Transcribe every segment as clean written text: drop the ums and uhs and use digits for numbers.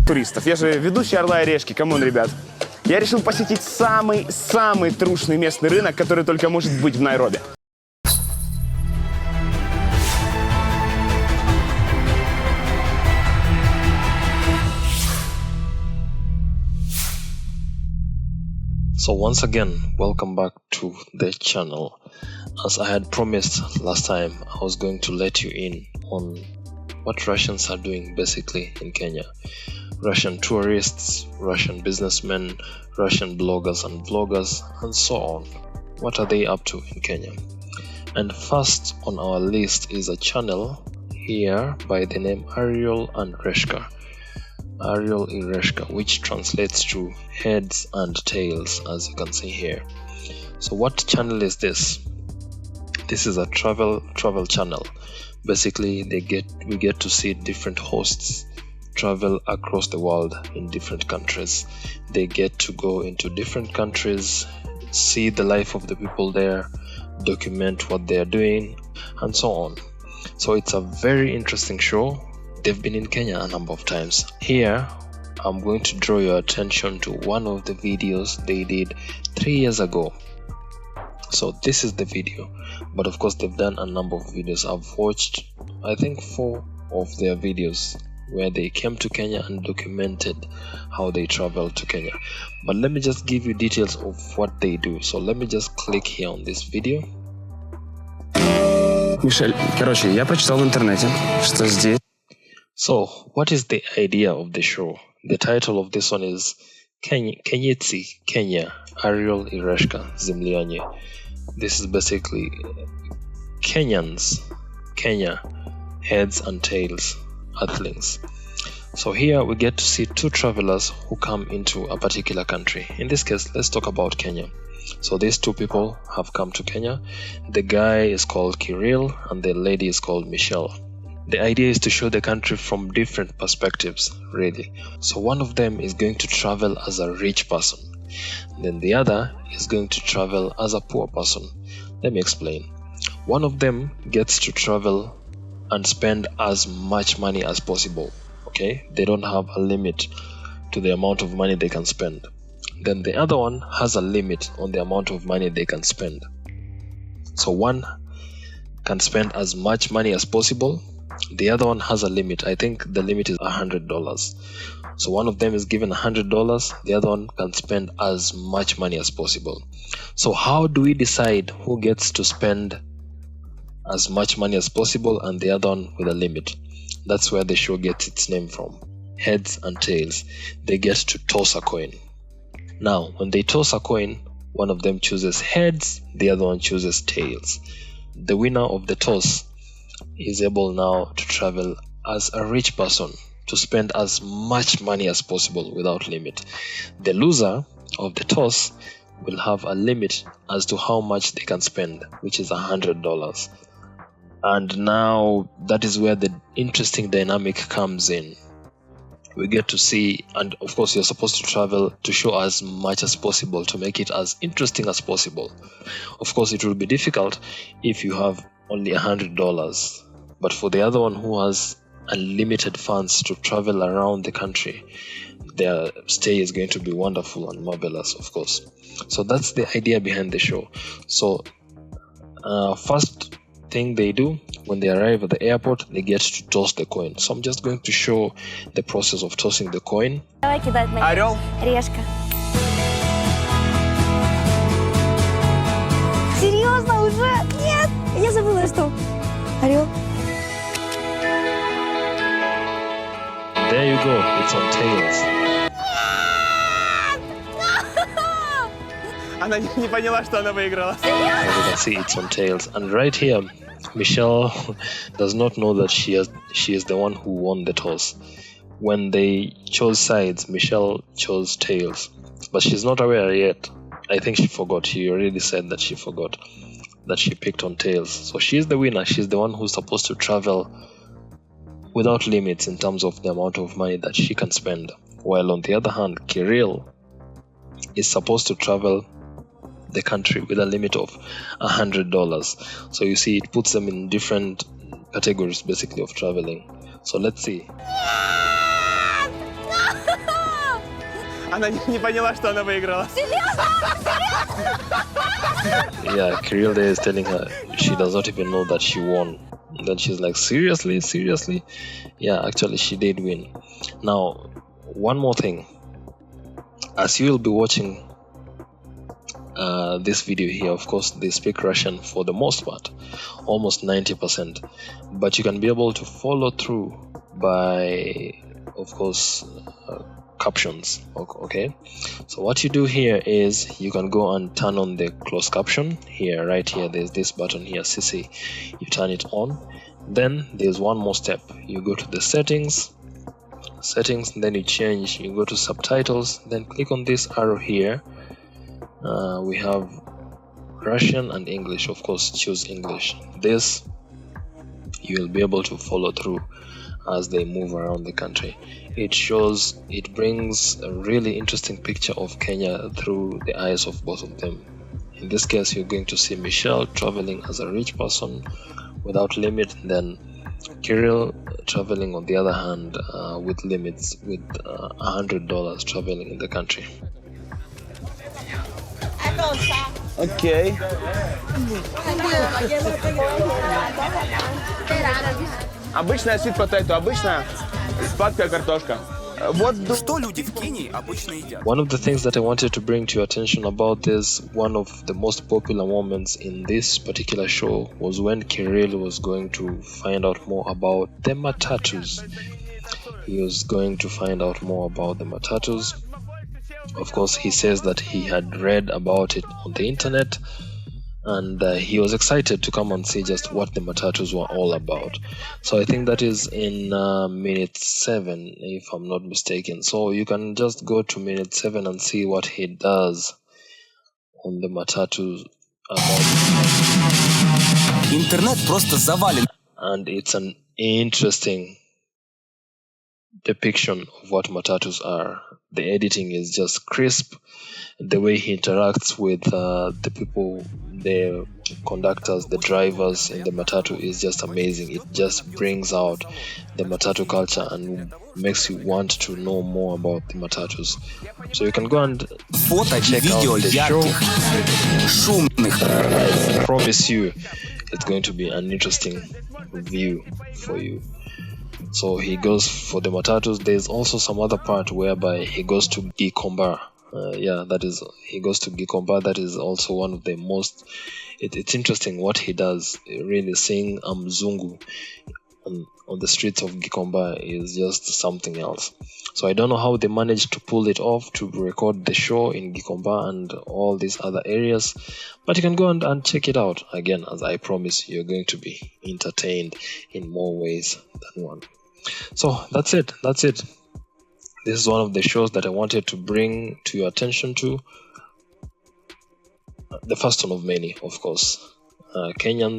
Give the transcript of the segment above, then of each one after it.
туристов. Я же ведущий Орла и Решки. Камон, ребят. Я решил посетить самый трушный местный рынок, который только может быть в Найроби. So once again, welcome back to the channel. As I had promised last time, I was going to let you in on what Russians are doing basically in Kenya. Russian tourists, Russian businessmen, Russian bloggers and vloggers, and so on. What are they up to in Kenya? And first on our list is a channel here by the name Orёl and Решка. Орёл и Решка, which translates to heads and tails, as you can see here. So what channel is this? This is a travel channel. Basically, we get to see different hosts travel across the world in different countries. They get to go into different countries, see the life of the people there, document what they are doing, and so on. So it's a very interesting show. They've been in Kenya a number of times. Here, I'm going to draw your attention to one of the videos they did 3 years ago. So this is the video, but of course they've done a number of videos. I've watched, I think, 4 of their videos where they came to Kenya and documented how they traveled to Kenya. But let me just give you details of what they do. So let me just click here on this video. Мишель, короче, я прочитал в интернете, что здесь. So, what is the idea of the show? The title of this one is Keniцы, Kenya, Орёл и Решка, Земляне. This is basically Kenyans, Kenya, heads and tails, earthlings. So here we get to see 2 travelers who come into a particular country. In this case, let's talk about Kenya. So these 2 people have come to Kenya. The guy is called Kirill and the lady is called Michelle. The idea is to show the country from different perspectives, really. So one of them is going to travel as a rich person. Then the other is going to travel as a poor person. Let me explain. One of them gets to travel and spend as much money as possible. Okay? They don't have a limit to the amount of money they can spend. Then the other one has a limit on the amount of money they can spend. So one can spend as much money as possible. The other one has a limit. I think the limit is $100. So one of them is given $100. The other one can spend as much money as possible. So how do we decide who gets to spend as much money as possible and the other one with a limit? That's where the show gets its name from. Heads and tails. They get to toss a coin. Now, when they toss a coin, one of them chooses heads, the other one chooses tails. The winner of the toss is able now to travel as a rich person, to spend as much money as possible without limit. The loser of the toss will have a limit as to how much they can spend, which is $100. And now that is where the interesting dynamic comes in. We get to see, and of course you're supposed to travel to show as much as possible, to make it as interesting as possible. Of course it will be difficult if you have only $100, but for the other one who has unlimited funds to travel around the country, their stay is going to be wonderful and marvelous, of course. So that's the idea behind the show. So first thing they do when they arrive at the airport, they get to toss the coin. So I'm just going to show the process of tossing the coin. Орёл. Решка. Серьезно уже? Нет, я забыла, что. Орёл. There you go, it's on tails. Она не поняла, что она выиграла. As you can see, it's on tails. And right here, Michelle does not know that she is the one who won the toss. When they chose sides, Michelle chose tails. But she's not aware yet. I think she forgot. She already said that she forgot that she picked on tails. So she's the winner. She's the one who's supposed to travel without limits in terms of the amount of money that she can spend. While on the other hand, Kirill is supposed to travel the country with a limit of $100. So you see, it puts them in different categories basically of traveling. So let's see. Она не поняла, что она выиграла. Yeah, Kirill there is telling her she does not even know that she won. Then she's like, seriously? Seriously? Yeah, actually she did win. Now, one more thing. As you will be watching this video here, of course, they speak Russian for the most part, almost 90%. But you can be able to follow through by, of course, captions. Okay, so what you do here is you can go and turn on the closed caption here. Right here, there's this button here, CC. You turn it on. Then there's one more step. You go to the settings, then you change. You go to subtitles, then click on this arrow here. We have Russian and English. Of course, choose English. This you will be able to follow through as they move around the country. It brings a really interesting picture of Kenya through the eyes of both of them. In this case, you're going to see Michelle traveling as a rich person without limit, then Kirill traveling on the other hand with limits, with $100 traveling in the country. Окей. Обычная sweet potato, обычная сладкая картошка. Что люди в Кении обычно едят? One of the things that I wanted to bring to your attention about this, one of the most popular moments in this particular show, was when Kirill was going to find out more about the matatus. He was going to find out more about the matatus. Of course, he says that he had read about it on the internet, and he was excited to come and see just what the matatus were all about. So I think that is in minute 7, if I'm not mistaken. So you can just go to minute 7 and see what he does on the matatus about. Интернет просто завален. And it's an interesting depiction of what matatus are. The editing is just crisp. The way he interacts with the people, the conductors, the drivers in the matatu is just amazing. It just brings out the matatu culture and makes you want to know more about the matatus. So you can go and check out the show. I promise you it's going to be an interesting view for you. So he goes for the matatus. There's also some other part whereby he goes to Gikomba. He goes to Gikomba. That is also one of the most. It's interesting what he does. Really, seeing Mzungu on the streets of Gikomba is just something else. So I don't know how they managed to pull it off to record the show in Gikomba and all these other areas, but you can go and check it out. Again, as I promise, you're going to be entertained in more ways than one. So that's it. This is one of the shows that I wanted to bring to your attention to. The first one of many, of course. Kenya,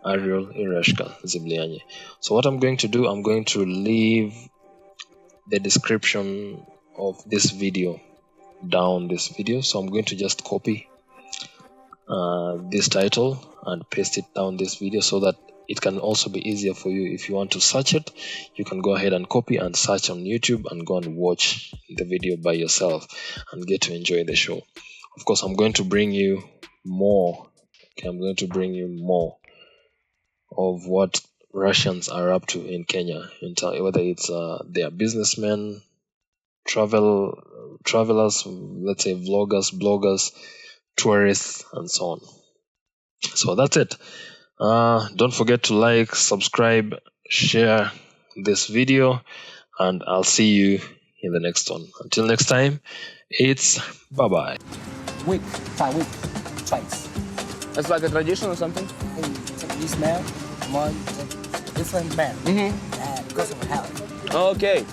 Orёl, Решка, Земляне. So what I'm going to do, I'm going to leave the description of this video down this video. So I'm going to just copy this title and paste it down this video so that it can also be easier for you. If you want to search it, you can go ahead and copy and search on YouTube and go and watch the video by yourself and get to enjoy the show. Of course, I'm going to bring you more. I'm going to bring you more of what Russians are up to in Kenya, whether it's they are businessmen, travelers, let's say vloggers, bloggers, tourists, and so on. So that's it. Don't forget to like, subscribe, share this video, and I'll see you in the next one. Until next time, it's bye-bye. Week, 5 weeks, twice. It's like a tradition or something? You smell one different band. Because of health. Okay.